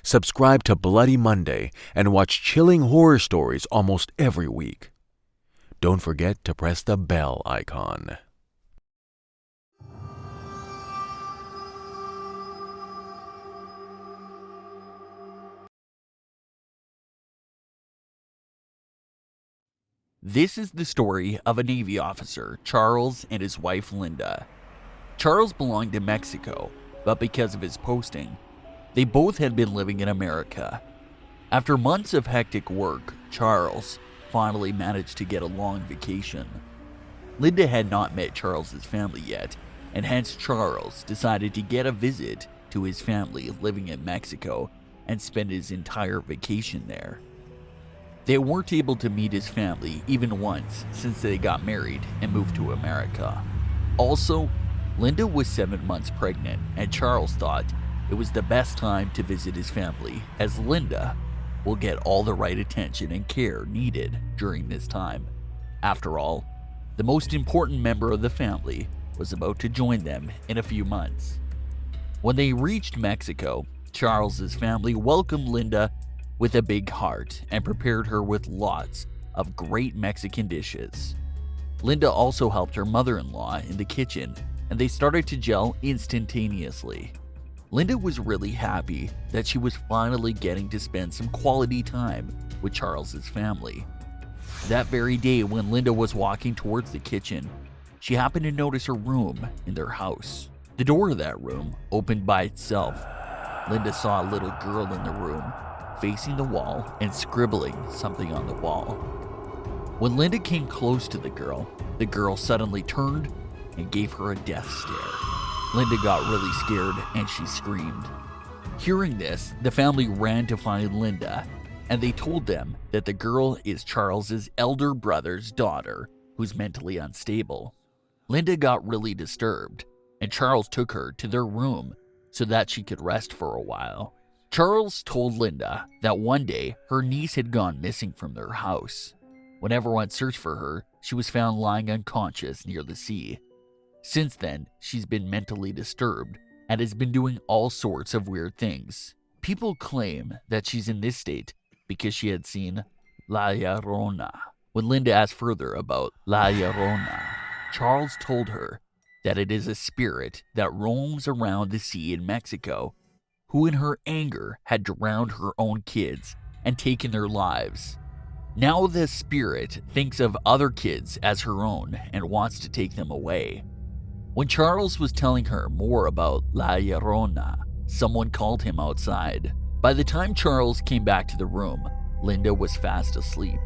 Subscribe to Bloody Monday and watch chilling horror stories almost every week. Don't forget to press the bell icon. This is the story of a Navy officer, Charles, and his wife, Linda. Charles belonged to Mexico, but because of his posting, they both had been living in America. After months of hectic work, Charles finally managed to get a long vacation. Linda had not met Charles's family yet, and hence Charles decided to get a visit to his family living in Mexico and spend his entire vacation there. They weren't able to meet his family even once since they got married and moved to America. Also, Linda was 7 months pregnant, and Charles thought it was the best time to visit his family, as Linda will get all the right attention and care needed during this time. After all, the most important member of the family was about to join them in a few months. When they reached Mexico, Charles's family welcomed Linda with a big heart and prepared her with lots of great Mexican dishes. Linda also helped her mother-in-law in the kitchen, and they started to gel instantaneously. Linda was really happy that she was finally getting to spend some quality time with Charles's family. That very day when Linda was walking towards the kitchen, she happened to notice a room in their house. The door of that room opened by itself. Linda saw a little girl in the room, facing the wall and scribbling something on the wall. When Linda came close to the girl suddenly turned and gave her a death stare. Linda got really scared and she screamed. Hearing this, the family ran to find Linda, and they told them that the girl is Charles's elder brother's daughter, who's mentally unstable. Linda got really disturbed, and Charles took her to their room so that she could rest for a while. Charles told Linda that one day her niece had gone missing from their house. When everyone searched for her, she was found lying unconscious near the sea. Since then, she's been mentally disturbed and has been doing all sorts of weird things. People claim that she's in this state because she had seen La Llorona. When Linda asked further about La Llorona, Charles told her that it is a spirit that roams around the sea in Mexico, who in her anger had drowned her own kids and taken their lives. Now the spirit thinks of other kids as her own and wants to take them away. When Charles was telling her more about La Llorona, someone called him outside. By the time Charles came back to the room, Linda was fast asleep.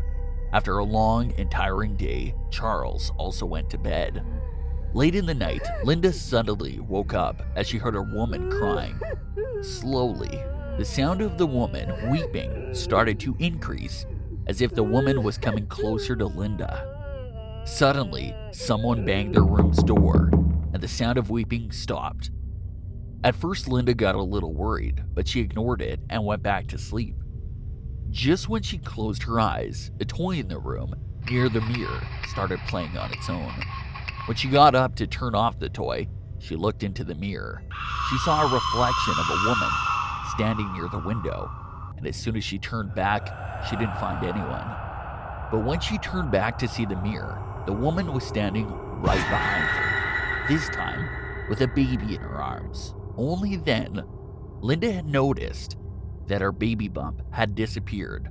After a long and tiring day, Charles also went to bed. Late in the night, Linda suddenly woke up as she heard a woman crying. Slowly, the sound of the woman weeping started to increase, as if the woman was coming closer to Linda. Suddenly, someone banged their room's door, and the sound of weeping stopped. At first, Linda got a little worried, but she ignored it and went back to sleep. Just when she closed her eyes, a toy in the room near the mirror started playing on its own. When she got up to turn off the toy, she looked into the mirror. She saw a reflection of a woman standing near the window, and as soon as she turned back, she didn't find anyone. But when she turned back to see the mirror, the woman was standing right behind her, this time with a baby in her arms. Only then, Linda had noticed that her baby bump had disappeared.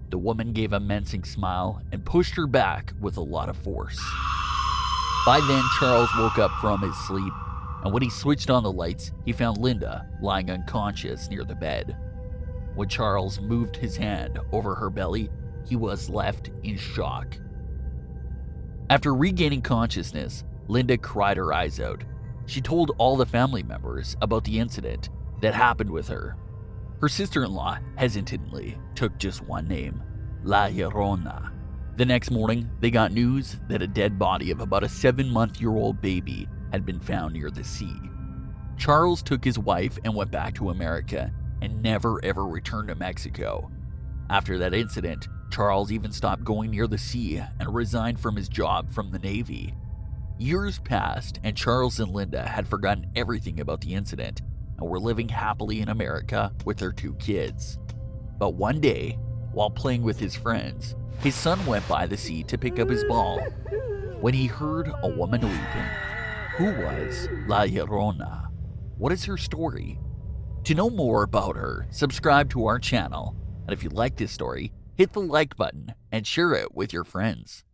The woman gave a menacing smile and pushed her back with a lot of force. By then, Charles woke up from his sleep, and when he switched on the lights, he found Linda lying unconscious near the bed. When Charles moved his hand over her belly, he was left in shock. After regaining consciousness, Linda cried her eyes out. She told all the family members about the incident that happened with her. Her sister-in-law hesitantly took just one name, La Llorona. The next morning, they got news that a dead body of about a 7-month-old baby had been found near the sea. Charles took his wife and went back to America and never ever returned to Mexico. After that incident, Charles even stopped going near the sea and resigned from his job from the Navy. Years passed and Charles and Linda had forgotten everything about the incident and were living happily in America with their 2 kids. But one day, while playing with his friends, his son went by the sea to pick up his ball when he heard a woman weeping. Who was La Llorona? What is her story? To know more about her, subscribe to our channel. And if you like this story, hit the like button and share it with your friends.